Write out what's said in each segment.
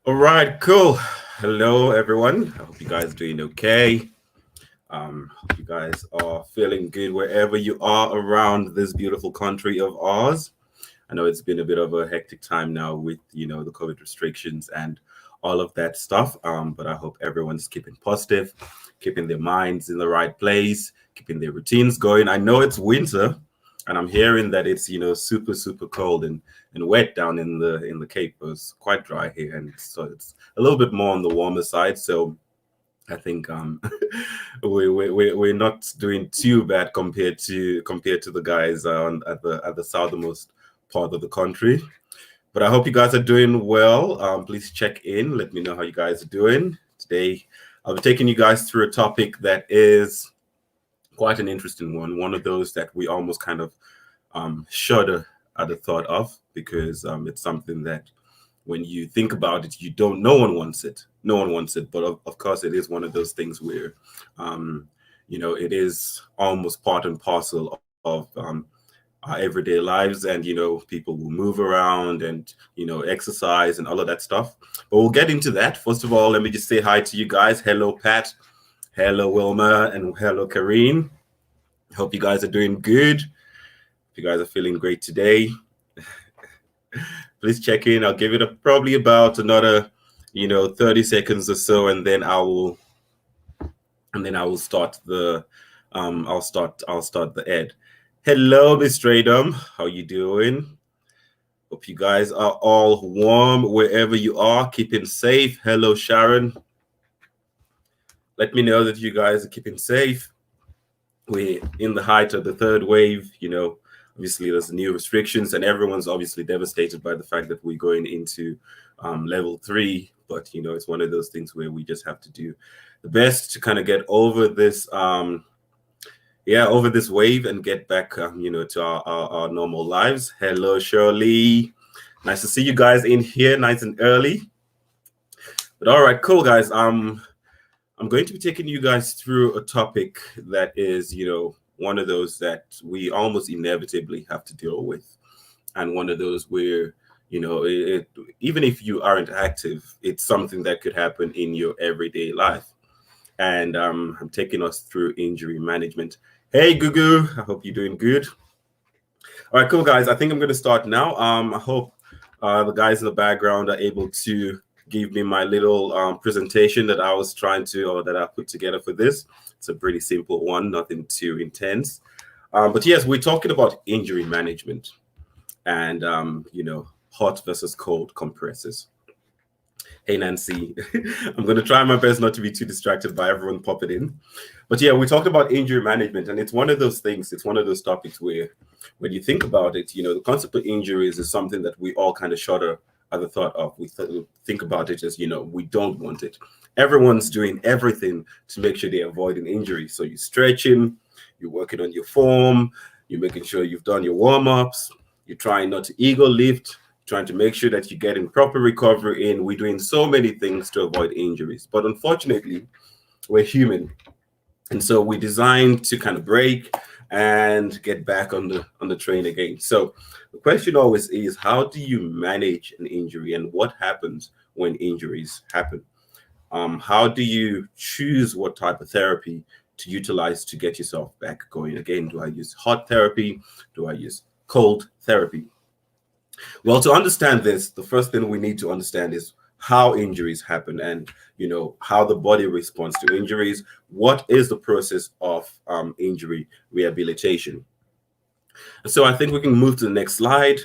All right, cool. Hello, everyone. I hope you guys are doing okay. Hope you guys are feeling good wherever you are around this beautiful country of ours. I know it's been a bit of a hectic time now with the COVID restrictions and all of that stuff. But I hope everyone's keeping positive, keeping their minds in the right place, keeping their routines going. I know it's winter, and I'm hearing that it's super cold and wet down in the Cape. It's quite dry here, and so it's a little bit more on the warmer side. So I think we're not doing too bad compared to the guys at the southernmost part of the country. But I hope you guys are doing well. Please check in. Let me know how you guys are doing today. I'll be taking you guys through a topic that is quite an interesting one. One of those that we almost kind of shudder at the thought of because it's something that when you think about it, you don't. No one wants it. No one wants it. But of course, it is one of those things where, it is almost part and parcel of our everyday lives, and people will move around and exercise and all of that stuff. But we'll get into that. First of all, let me just say hi to you guys. Hello, Pat. Hello, Wilma, and hello, Karine. Hope you guys are doing good. If you guys are feeling great today, please check in. I'll give it probably about another 30 seconds or so, and then I will start the I'll start the ed. Hello, Miss Stradom. How you doing? Hope you guys are all warm wherever you are, keeping safe. Hello, Sharon. Let me know that you guys are keeping safe. We're in the height of the third wave. Obviously there's new restrictions, and everyone's obviously devastated by the fact that we're going into level 3. But it's one of those things where we just have to do the best to kind of get over this over this wave and get back to our normal lives. Hello, Shirley. Nice to see you guys in here nice and early. But all right, cool, guys. I'm going to be taking you guys through a topic that is one of those that we almost inevitably have to deal with, and one of those where even if you aren't active, it's something that could happen in your everyday life. And I'm taking us through injury management. Hey, Gugu, I hope you're doing good. All right, cool, guys. I think I'm going to start now. I hope the guys in the background are able to give me my little presentation that I was that I put together for this. It's a pretty simple one, nothing too intense. But yes, we're talking about injury management and, hot versus cold compresses. Hey, Nancy. I'm going to try my best not to be too distracted by everyone popping in. But yeah, we talked about injury management, and it's one of those things, it's one of those topics where when you think about it, the concept of injuries is something that we all kind of shudder at the thought of. We think about it as, we don't want it. Everyone's doing everything to make sure they avoid an injury. So you're stretching, you're working on your form, you're making sure you've done your warm-ups, you're trying not to ego lift, trying to make sure that you're getting proper recovery in. We're doing so many things to avoid injuries. But unfortunately, we're human. And so we're designed to kind of break and get back on the train again. So the question always is, how do you manage an injury, and what happens when injuries happen? How do you choose what type of therapy to utilize to get yourself back going again? Do I use hot therapy? Do I use cold therapy? Well, to understand this, the first thing we need to understand is how injuries happen and how the body responds to injuries. What is the process of injury rehabilitation? And so I think we can move to the next slide.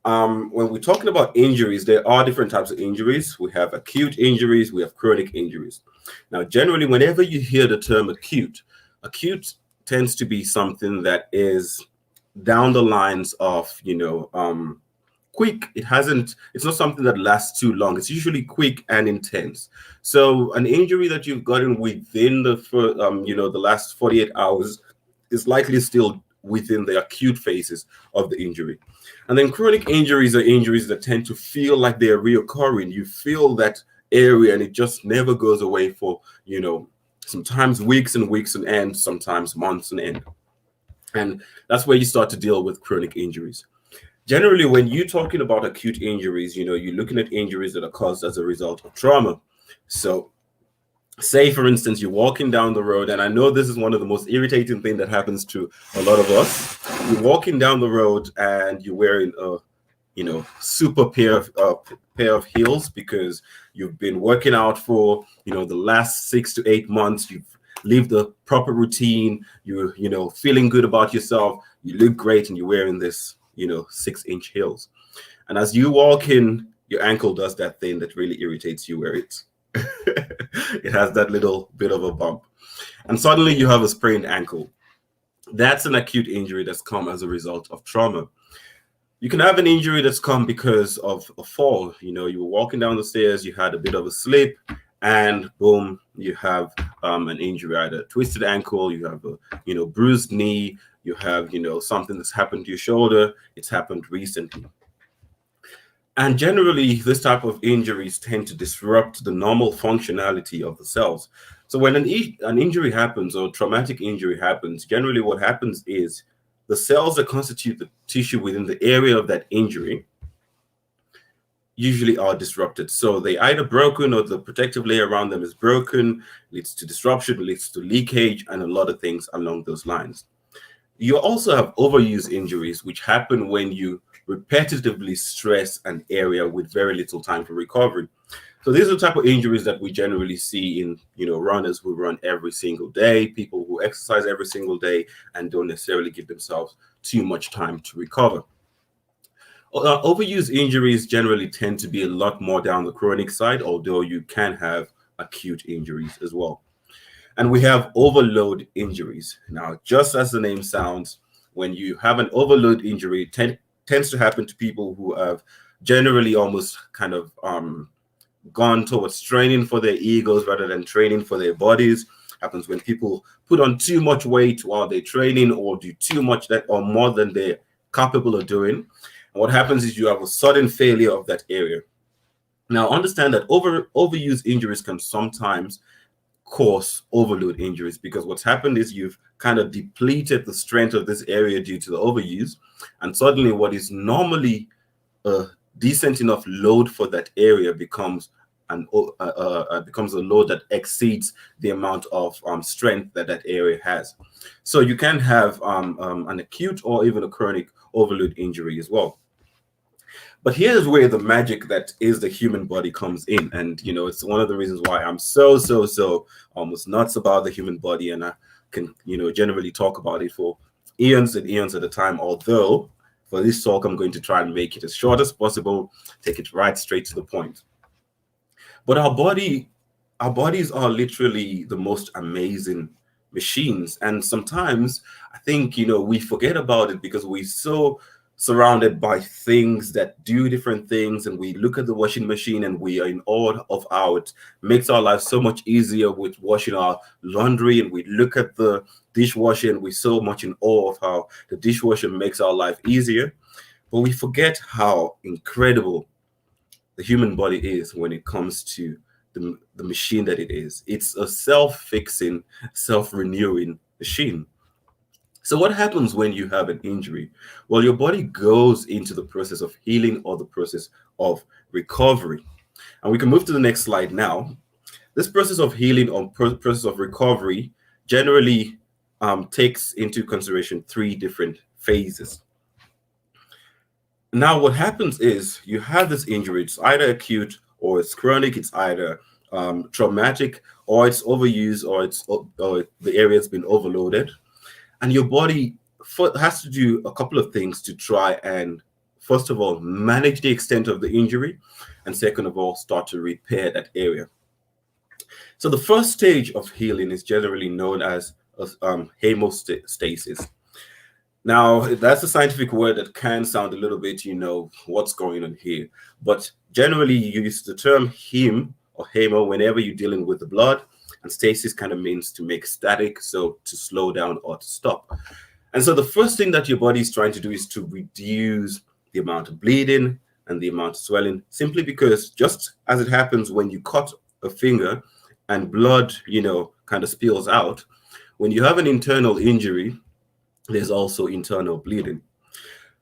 When we're talking about injuries, there are different types of injuries. We have acute injuries, we have chronic injuries. Now, generally, whenever you hear the term acute tends to be something that is down the lines of quick. It's not something that lasts too long. It's usually quick and intense. So an injury that you've gotten within the last 48 hours is likely still within the acute phases of the injury. And then chronic injuries are injuries that tend to feel like they're reoccurring. You feel that area and it just never goes away for sometimes weeks and weeks on end, sometimes months on end. And that's where you start to deal with chronic injuries. Generally, when you're talking about acute injuries, you're looking at injuries that are caused as a result of trauma. So say, for instance, you're walking down the road, and I know this is one of the most irritating things that happens to a lot of us. You're walking down the road and you're wearing a super pair of heels because you've been working out for the last 6 to 8 months. You've lived a proper routine. You're feeling good about yourself. You look great, and you're wearing this 6-inch heels. And as you walk in, your ankle does that thing that really irritates you, where it has that little bit of a bump, and suddenly you have a sprained ankle. That's an acute injury that's come as a result of trauma. You can have an injury that's come because of a fall. You were walking down the stairs, you had a bit of a slip, and boom, you have an injury, either a twisted ankle, you have a bruised knee, you have something that's happened to your shoulder. It's happened recently. And generally, this type of injuries tend to disrupt the normal functionality of the cells. So when an injury happens, or traumatic injury happens, generally what happens is the cells that constitute the tissue within the area of that injury usually are disrupted. So they either broken, or the protective layer around them is broken, leads to disruption, leads to leakage, and a lot of things along those lines. You also have overuse injuries, which happen when you repetitively stress an area with very little time for recovery. So these are the type of injuries that we generally see in runners who run every single day, people who exercise every single day and don't necessarily give themselves too much time to recover. Overuse injuries generally tend to be a lot more down the chronic side, although you can have acute injuries as well. And we have overload injuries. Now, just as the name sounds, when you have an overload injury, tends to happen to people who have generally almost kind of gone towards training for their egos rather than training for their bodies. Happens when people put on too much weight while they're training, or do too much that or more than they're capable of doing. And what happens is you have a sudden failure of that area. Now, understand that overuse injuries can sometimes cause overload injuries, because what's happened is you've kind of depleted the strength of this area due to the overuse, and suddenly what is normally a decent enough load for that area becomes a load that exceeds the amount of strength that area has. So you can have an acute or even a chronic overload injury as well. But here's where the magic that is the human body comes in. And, it's one of the reasons why I'm so almost nuts about the human body. And I can, generally talk about it for eons and eons at a time. Although for this talk, I'm going to try and make it as short as possible, take it right straight to the point. But our bodies are literally the most amazing machines. And sometimes I think, we forget about it because we're so surrounded by things that do different things, and we look at the washing machine and we are in awe of how it makes our life so much easier with washing our laundry, and we look at the dishwasher and we're so much in awe of how the dishwasher makes our life easier. But we forget how incredible the human body is when it comes to the machine that it is. It's a self-fixing, self-renewing machine. So what happens when you have an injury? Well, your body goes into the process of healing, or the process of recovery. And we can move to the next slide now. This process of healing, or process of recovery, generally takes into consideration 3 different phases. Now, what happens is you have this injury. It's either acute or it's chronic. It's either traumatic, or it's overused, or the area's been overloaded. And your body has to do a couple of things to try and, first of all, manage the extent of the injury, and second of all, start to repair that area. So the first stage of healing is generally known as hemostasis. Now, that's a scientific word that can sound a little bit, what's going on here. But generally, you use the term hem or hemo whenever you're dealing with the blood. And stasis kind of means to make static, so to slow down or to stop. And so the first thing that your body is trying to do is to reduce the amount of bleeding and the amount of swelling, simply because, just as it happens when you cut a finger and blood, kind of spills out, when you have an internal injury, there's also internal bleeding.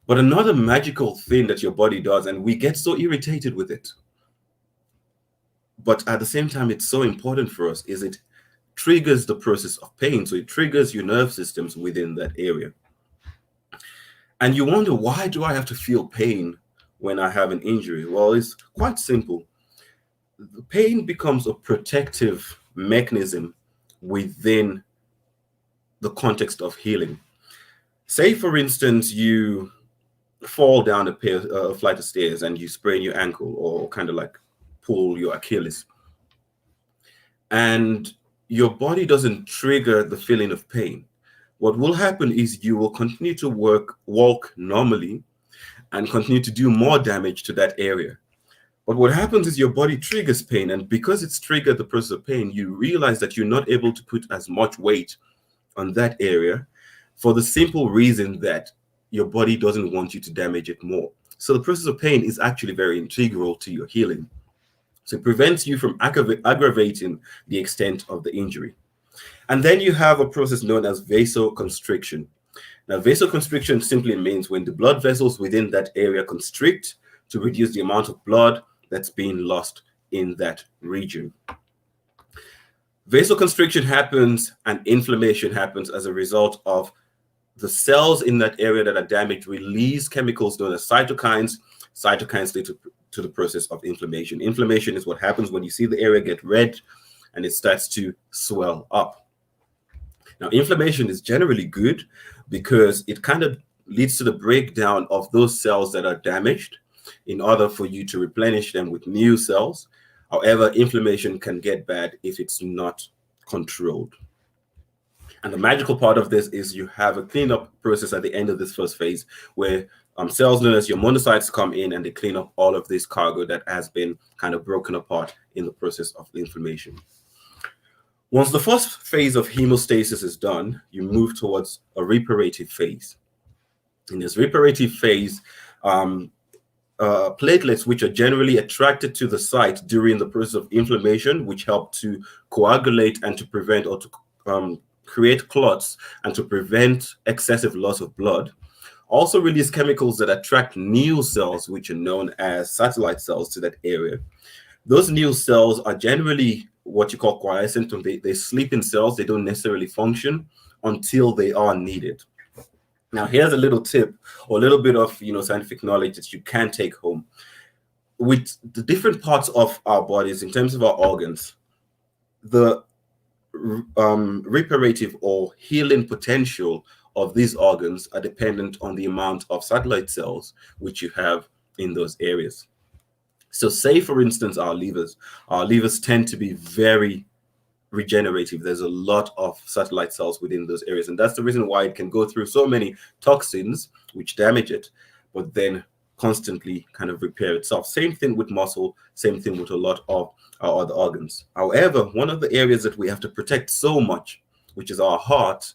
But another magical thing that your body does, and we get so irritated with it, but at the same time, it's so important for us, is it triggers the process of pain. So it triggers your nerve systems within that area. And you wonder, why do I have to feel pain when I have an injury? Well, it's quite simple. The pain becomes a protective mechanism within the context of healing. Say, for instance, you fall down a flight of stairs and you sprain your ankle, or kind of like pull your Achilles. And your body doesn't trigger the feeling of pain. What will happen is you will continue to walk normally and continue to do more damage to that area. But what happens is your body triggers pain, and because it's triggered the process of pain, you realize that you're not able to put as much weight on that area for the simple reason that your body doesn't want you to damage it more. So the process of pain is actually very integral to your healing. So it prevents you from aggravating the extent of the injury. And then you have a process known as vasoconstriction. Now, vasoconstriction simply means when the blood vessels within that area constrict to reduce the amount of blood that's being lost in that region. Vasoconstriction happens and inflammation happens as a result of the cells in that area that are damaged release chemicals known as cytokines. Cytokines lead to the process of inflammation. Inflammation is what happens when you see the area get red and it starts to swell up. Now, inflammation is generally good because it kind of leads to the breakdown of those cells that are damaged in order for you to replenish them with new cells. However, inflammation can get bad if it's not controlled. And the magical part of this is you have a cleanup process at the end of this first phase where cells known as your monocytes come in and they clean up all of this cargo that has been kind of broken apart in the process of inflammation. Once the first phase of hemostasis is done, you move towards a reparative phase. In this reparative phase, platelets, which are generally attracted to the site during the process of inflammation, which help to coagulate and to prevent or to create clots and to prevent excessive loss of blood, also release chemicals that attract new cells, which are known as satellite cells to that area. Those new cells are generally what you call quiescent. They sleep in cells. They don't necessarily function until they are needed. Now, here's a little tip or a little bit of scientific knowledge that you can take home. With the different parts of our bodies, in terms of our organs, the reparative or healing potential of these organs are dependent on the amount of satellite cells which you have in those areas. So say, for instance, our livers tend to be very regenerative. There's a lot of satellite cells within those areas, and that's the reason why it can go through so many toxins which damage it, but then constantly kind of repair itself. Same thing with muscle, same thing with a lot of our other organs. However, one of the areas that we have to protect so much, which is our heart,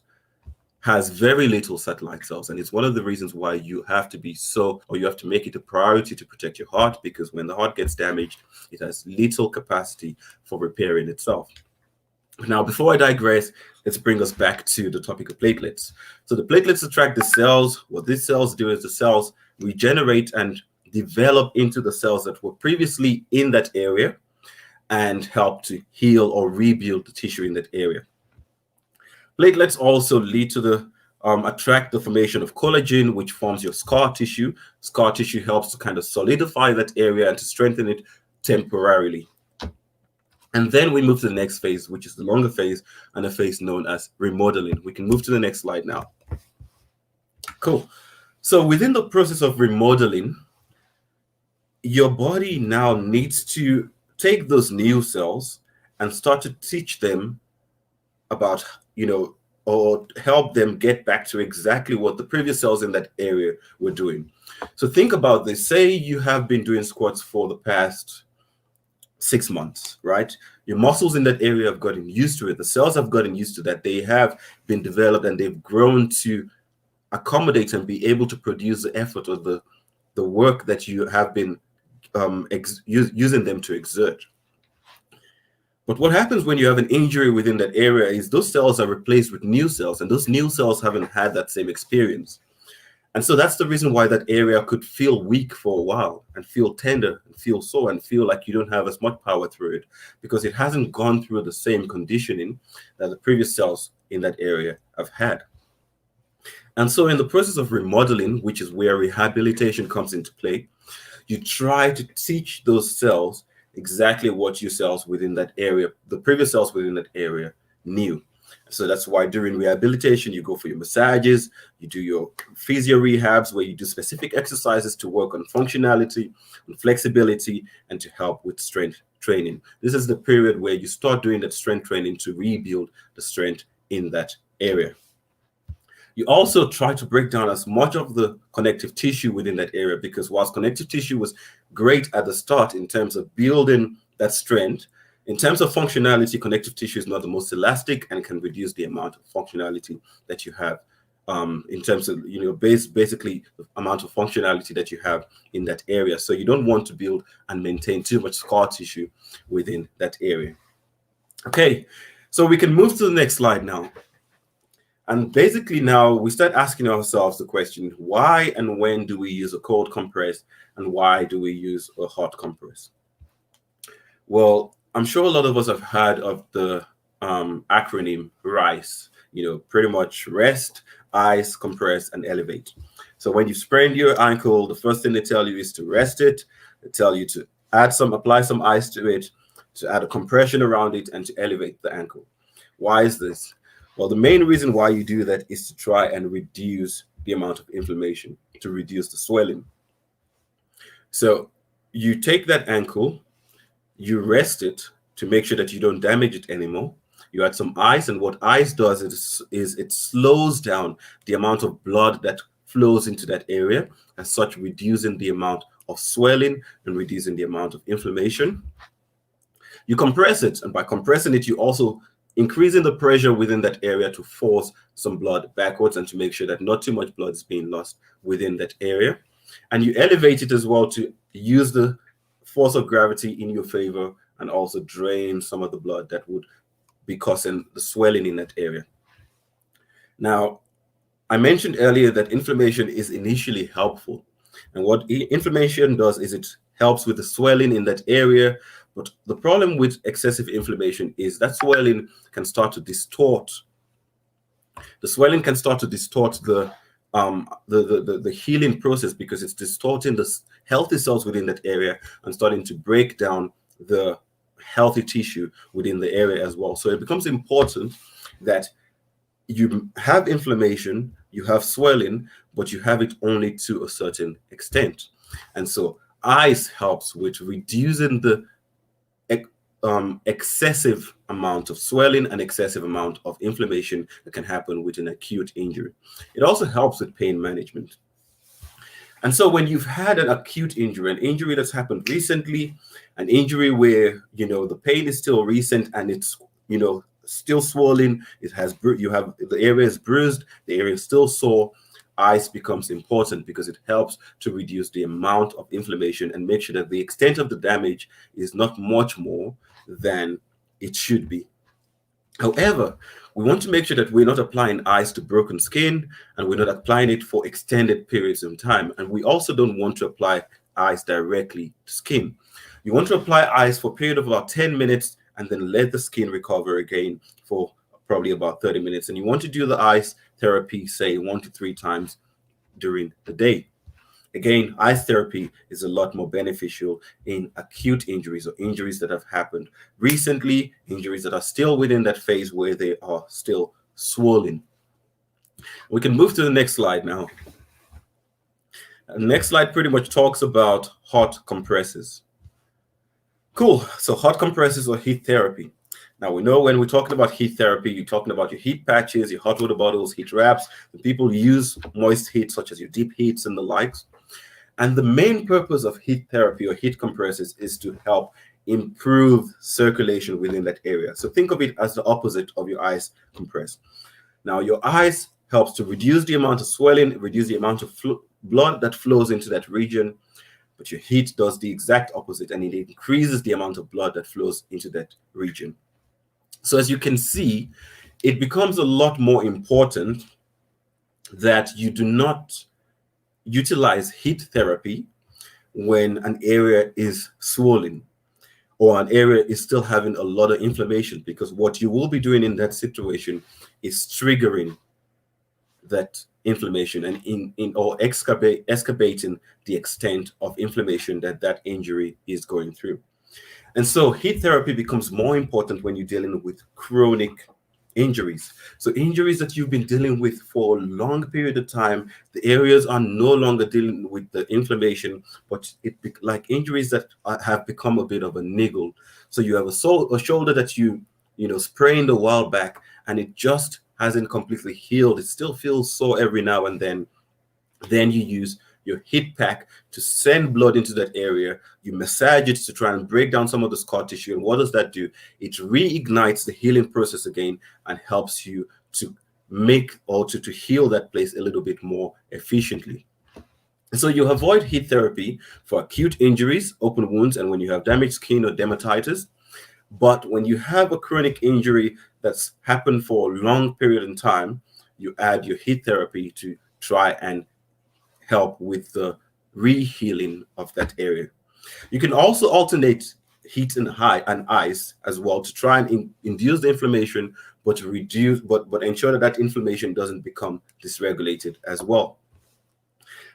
has very little satellite cells, and it's one of the reasons why you have to make it a priority to protect your heart, because when the heart gets damaged, it has little capacity for repairing itself. Now, before I digress, let's bring us back to the topic of platelets. So the platelets attract the cells. What these cells do is the cells regenerate and develop into the cells that were previously in that area and help to heal or rebuild the tissue in that area. Platelets also lead to attract the formation of collagen, which forms your scar tissue. Scar tissue helps to kind of solidify that area and to strengthen it temporarily. And then we move to the next phase, which is the longer phase, and a phase known as remodeling. We can move to the next slide now. Cool. So within the process of remodeling, your body now needs to take those new cells and start to teach them about, or help them get back to exactly what the previous cells in that area were doing. So think about this. Say you have been doing squats for the past 6 months, right? Your muscles in that area have gotten used to it. The cells have gotten used to that. They have been developed and they've grown to accommodate and be able to produce the effort or the work that you have been using them to exert. But what happens when you have an injury within that area is those cells are replaced with new cells, and those new cells haven't had that same experience. And so that's the reason why that area could feel weak for a while and feel tender and feel sore and feel like you don't have as much power through it, because it hasn't gone through the same conditioning that the previous cells in that area have had. And so in the process of remodeling, which is where rehabilitation comes into play, you try to teach those cells exactly what your cells within that area, the previous cells within that area, knew. So that's why during rehabilitation, you go for your massages, you do your physio rehabs, where you do specific exercises to work on functionality, on flexibility, and to help with strength training. This is the period where you start doing that strength training to rebuild the strength in that area. You also try to break down as much of the connective tissue within that area, because whilst connective tissue was great at the start in terms of building that strength, in terms of functionality, connective tissue is not the most elastic and can reduce the amount of functionality that you have, in terms of, basically the amount of functionality that you have in that area. So you don't want to build and maintain too much scar tissue within that area. Okay, so we can move to the next slide now. And basically now we start asking ourselves the question, why and when do we use a cold compress, and why do we use a hot compress? Well, I'm sure a lot of us have heard of the acronym RICE, pretty much rest, ice, compress, and elevate. So when you sprain your ankle, the first thing they tell you is to rest it. They tell you to apply some ice to it, to add a compression around it, and to elevate the ankle. Why is this? Well, the main reason why you do that is to try and reduce the amount of inflammation, to reduce the swelling. So you take that ankle, you rest it to make sure that you don't damage it anymore. You add some ice, and what ice does is it slows down the amount of blood that flows into that area, as such reducing the amount of swelling and reducing the amount of inflammation. You compress it, and by compressing it, you also increasing the pressure within that area to force some blood backwards and to make sure that not too much blood is being lost within that area. And you elevate it as well to use the force of gravity in your favor and also drain some of the blood that would be causing the swelling in that area. Now, I mentioned earlier that inflammation is initially helpful. And what inflammation does is it helps with the swelling in that area. But the problem with excessive inflammation is that swelling can start to distort. The swelling can start to distort the healing process, because it's distorting the healthy cells within that area and starting to break down the healthy tissue within the area as well. So it becomes important that you have inflammation, you have swelling, but you have it only to a certain extent. And so ice helps with reducing the excessive amount of swelling and excessive amount of inflammation that can happen with an acute injury. It also helps with pain management. And so when you've had an acute injury, an injury that's happened recently, an injury where, the pain is still recent and it's, still swollen, the area is bruised, the area is still sore, ice becomes important, because it helps to reduce the amount of inflammation and make sure that the extent of the damage is not much more than it should be. However, we want to make sure that we're not applying ice to broken skin, and we're not applying it for extended periods of time. And we also don't want to apply ice directly to skin. You want to apply ice for a period of about 10 minutes and then let the skin recover again for probably about 30 minutes. And you want to do the ice therapy, say 1 to 3 times during the day. Again, ice therapy is a lot more beneficial in acute injuries or injuries that have happened recently, injuries that are still within that phase where they are still swollen. We can move to the next slide now. The next slide pretty much talks about hot compresses. Cool. So hot compresses or heat therapy. Now, we know when we're talking about heat therapy, you're talking about your heat patches, your hot water bottles, heat wraps. The people use moist heat, such as your deep heats and the likes. And the main purpose of heat therapy or heat compresses is to help improve circulation within that area. So think of it as the opposite of your ice compress. Now, your ice helps to reduce the amount of swelling, reduce the amount of blood that flows into that region. But your heat does the exact opposite, and it increases the amount of blood that flows into that region. So as you can see, it becomes a lot more important that you do not utilize heat therapy when an area is swollen or an area is still having a lot of inflammation, because what you will be doing in that situation is triggering that inflammation and in or excavating the extent of inflammation that that injury is going through. And so heat therapy becomes more important when you're dealing with chronic injuries. So injuries that you've been dealing with for a long period of time, the areas are no longer dealing with the inflammation, but like injuries that have become a bit of a niggle. So you have a shoulder that you sprained a while back, and it just hasn't completely healed. It still feels sore every now and then. Then you use your heat pack to send blood into that area. You massage it to try and break down some of the scar tissue. And what does that do? It reignites the healing process again and helps you to make or to heal that place a little bit more efficiently. So you avoid heat therapy for acute injuries, open wounds, and when you have damaged skin or dermatitis. But when you have a chronic injury that's happened for a long period in time, you add your heat therapy to try and help with the re-healing of that area. You can also alternate heat and ice as well to try and induce the inflammation, but ensure that that inflammation doesn't become dysregulated as well.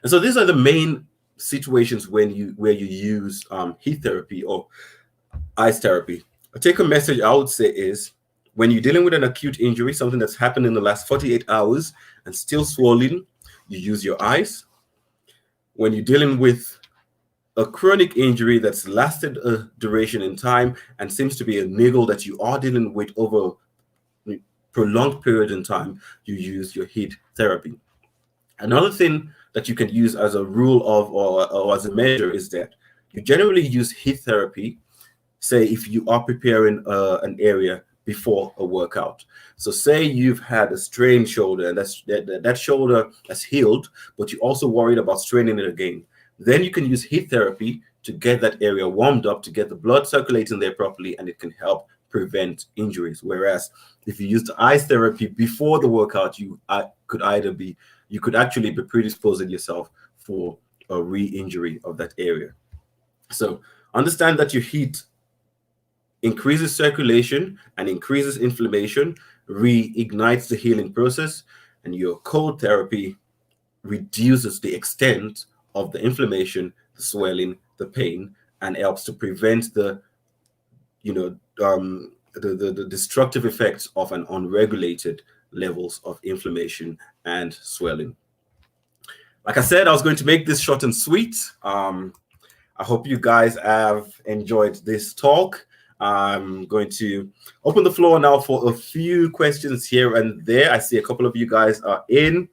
And so these are the main situations where you use heat therapy or ice therapy. A take-home message I would say is, when you're dealing with an acute injury, something that's happened in the last 48 hours and still swollen, you use your ice. When you're dealing with a chronic injury that's lasted a duration in time and seems to be a niggle that you are dealing with over a prolonged period in time, you use your heat therapy. Another thing that you can use as a rule of or as a measure is that you generally use heat therapy, say if you are preparing an area before a workout. So say you've had a strained shoulder and that shoulder has healed, but you're also worried about straining it again. Then you can use heat therapy to get that area warmed up, to get the blood circulating there properly, and it can help prevent injuries. Whereas if you use the ice therapy before the workout, you could actually be predisposing yourself for a re-injury of that area. So understand that your heat increases circulation and increases inflammation, reignites the healing process, and your cold therapy reduces the extent of the inflammation, the swelling, the pain, and helps to prevent the destructive effects of an unregulated levels of inflammation and swelling. Like I said, I was going to make this short and sweet. I hope you guys have enjoyed this talk. I'm going to open the floor now for a few questions here and there. I see a couple of you guys are in,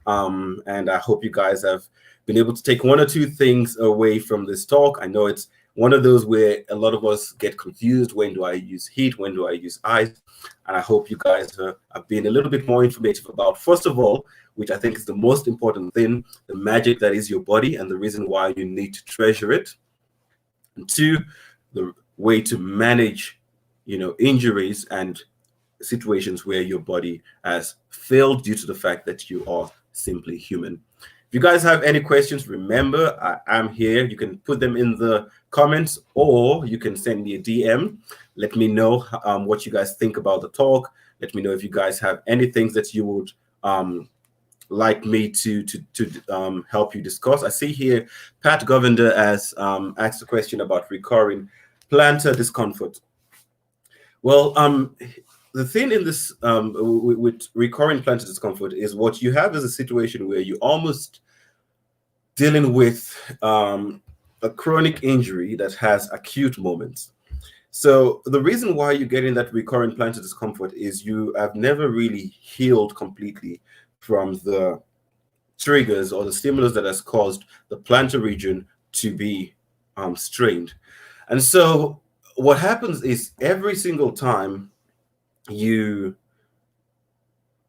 and I hope you guys have been able to take one or two things away from this talk. I know it's one of those where a lot of us get confused. When do I use heat? When do I use ice? And I hope you guys have been a little bit more informative about, first of all, which I think is the most important thing, the magic that is your body and the reason why you need to treasure it. And two, the way to manage, injuries and situations where your body has failed due to the fact that you are simply human. If you guys have any questions, remember, I am here. You can put them in the comments or you can send me a DM. Let me know what you guys think about the talk. Let me know if you guys have any things that you would like me to help you discuss. I see here Pat Govender has asked a question about recurring plantar discomfort. Well, the thing in this with recurring plantar discomfort is what you have is a situation where you almost dealing with a chronic injury that has acute moments. So the reason why you're getting that recurrent plantar discomfort is you have never really healed completely from the triggers or the stimulus that has caused the plantar region to be strained. And so what happens is every single time you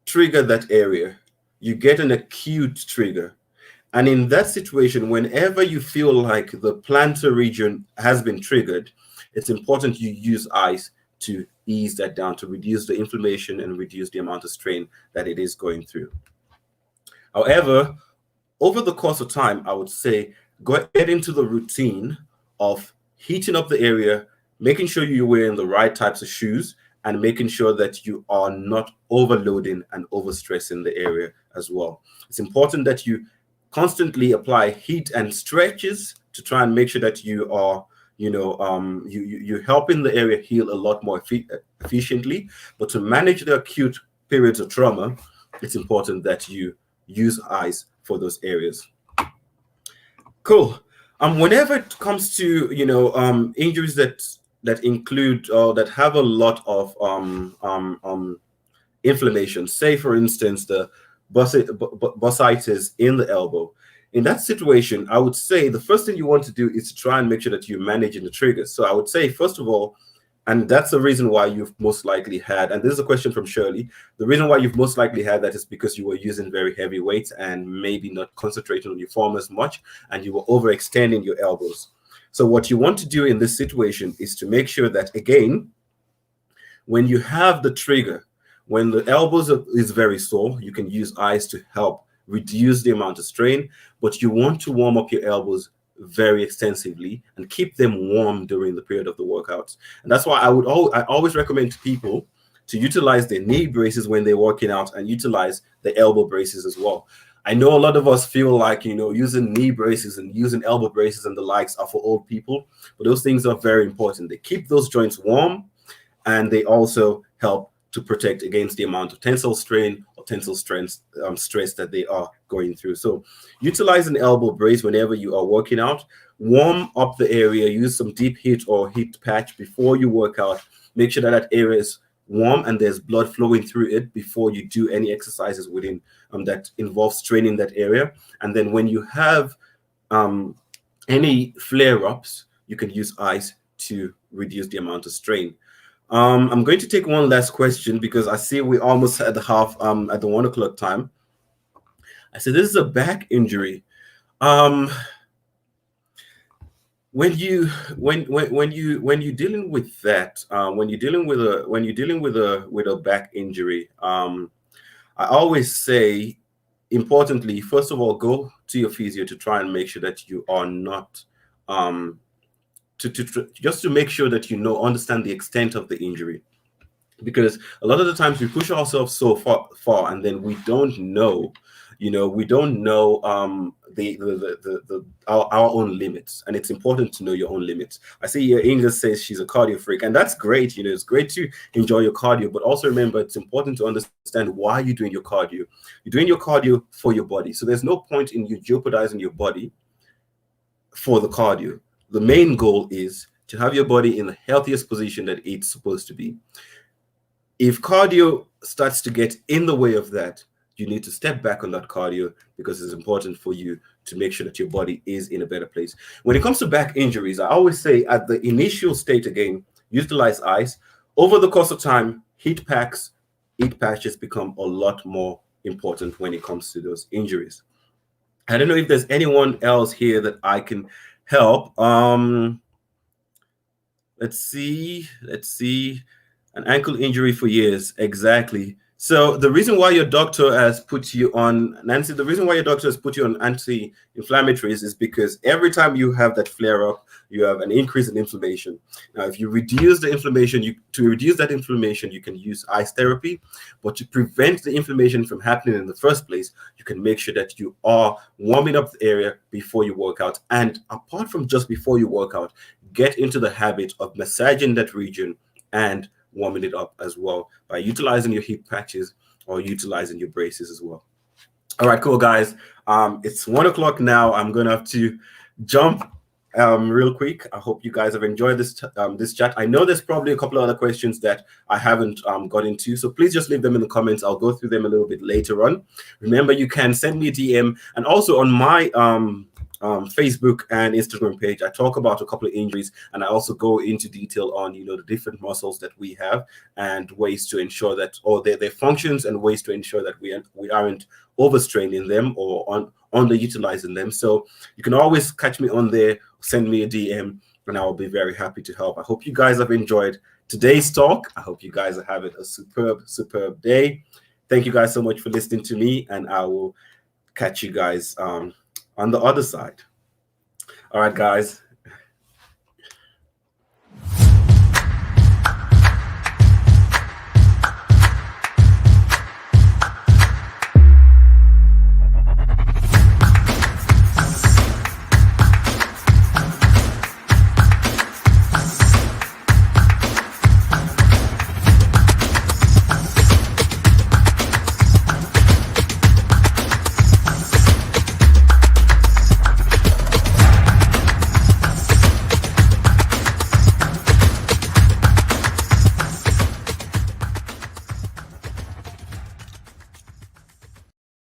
trigger that area, you get an acute trigger. And in that situation, whenever you feel like the plantar region has been triggered, it's important you use ice to ease that down, to reduce the inflammation and reduce the amount of strain that it is going through. However, over the course of time, I would say get into the routine of heating up the area, making sure you're wearing the right types of shoes, and making sure that you are not overloading and overstressing the area as well. It's important that you constantly apply heat and stretches to try and make sure that you are, you're helping the area heal a lot more efficiently. But to manage the acute periods of trauma, it's important that you use ice for those areas. Cool. Whenever it comes to injuries that include or that have a lot of inflammation, say for instance the bursitis in the elbow. In that situation, I would say the first thing you want to do is to try and make sure that you're managing the triggers. So I would say, first of all, and that's the reason why you've most likely had, and this is a question from Shirley, the reason why you've most likely had that is because you were using very heavy weights and maybe not concentrating on your form as much, and you were overextending your elbows. So what you want to do in this situation is to make sure that, again, when you have the trigger, when the elbows is very sore, you can use ice to help reduce the amount of strain, but you want to warm up your elbows very extensively and keep them warm during the period of the workouts. And that's why I always recommend to people to utilize their knee braces when they're working out and utilize the elbow braces as well. I know a lot of us feel like, using knee braces and using elbow braces and the likes are for old people, but those things are very important. They keep those joints warm, and they also help to protect against the amount of tensile strain or tensile stress that they are going through. So utilize an elbow brace whenever you are working out. Warm up the area, use some deep heat or heat patch before you work out. Make sure that area is warm and there's blood flowing through it before you do any exercises within that involve straining that area. And then when you have any flare-ups, you can use ice to reduce the amount of strain. I'm going to take one last question because I see we almost at the at the 1 o'clock time. I said this is a back injury. When you're dealing with that, when you're dealing with a back injury, I always say, importantly, first of all, go to your physio to try and make sure that you are not just to make sure that understand the extent of the injury, because a lot of the times we push ourselves so far and then we don't know our own limits, and it's important to know your own limits. I see here Ingrid says she's a cardio freak, and that's great. It's great to enjoy your cardio, but also remember it's important to understand why you're doing your cardio. You're doing your cardio for your body, so there's no point in you jeopardizing your body for the cardio. The main goal is to have your body in the healthiest position that it's supposed to be. If cardio starts to get in the way of that, you need to step back on that cardio, because it's important for you to make sure that your body is in a better place. When it comes to back injuries, I always say at the initial state, again, utilize ice. Over the course of time, heat patches become a lot more important when it comes to those injuries. I don't know if there's anyone else here that I can help. Let's see. An ankle injury for years. Exactly. So the reason why your doctor has put you on, Nancy, the reason why your doctor has put you on anti-inflammatories is because every time you have that flare up, you have an increase in inflammation. Now, if you reduce the inflammation, you can use ice therapy, but to prevent the inflammation from happening in the first place, you can make sure that you are warming up the area before you work out. And apart from just before you work out, get into the habit of massaging that region and warming it up as well by utilizing your heat patches or utilizing your braces as well. All right, cool, guys. It's 1 o'clock now. I'm gonna have to jump real quick. I hope you guys have enjoyed this chat. I know there's probably a couple of other questions that I haven't got into, so please just leave them in the comments. I'll go through them a little bit later on. Remember, you can send me a DM, and also on my Facebook and Instagram page, I talk about a couple of injuries, and I also go into detail on the different muscles that we have and ways to ensure that, or their functions, and ways to ensure that we aren't overstraining them or underutilizing them. So you can always catch me on there, send me a DM, and I will be very happy to help. I hope you guys have enjoyed today's talk. I hope you guys are having a superb day. Thank you guys so much for listening to me, and I will catch you guys on the other side. All right, guys.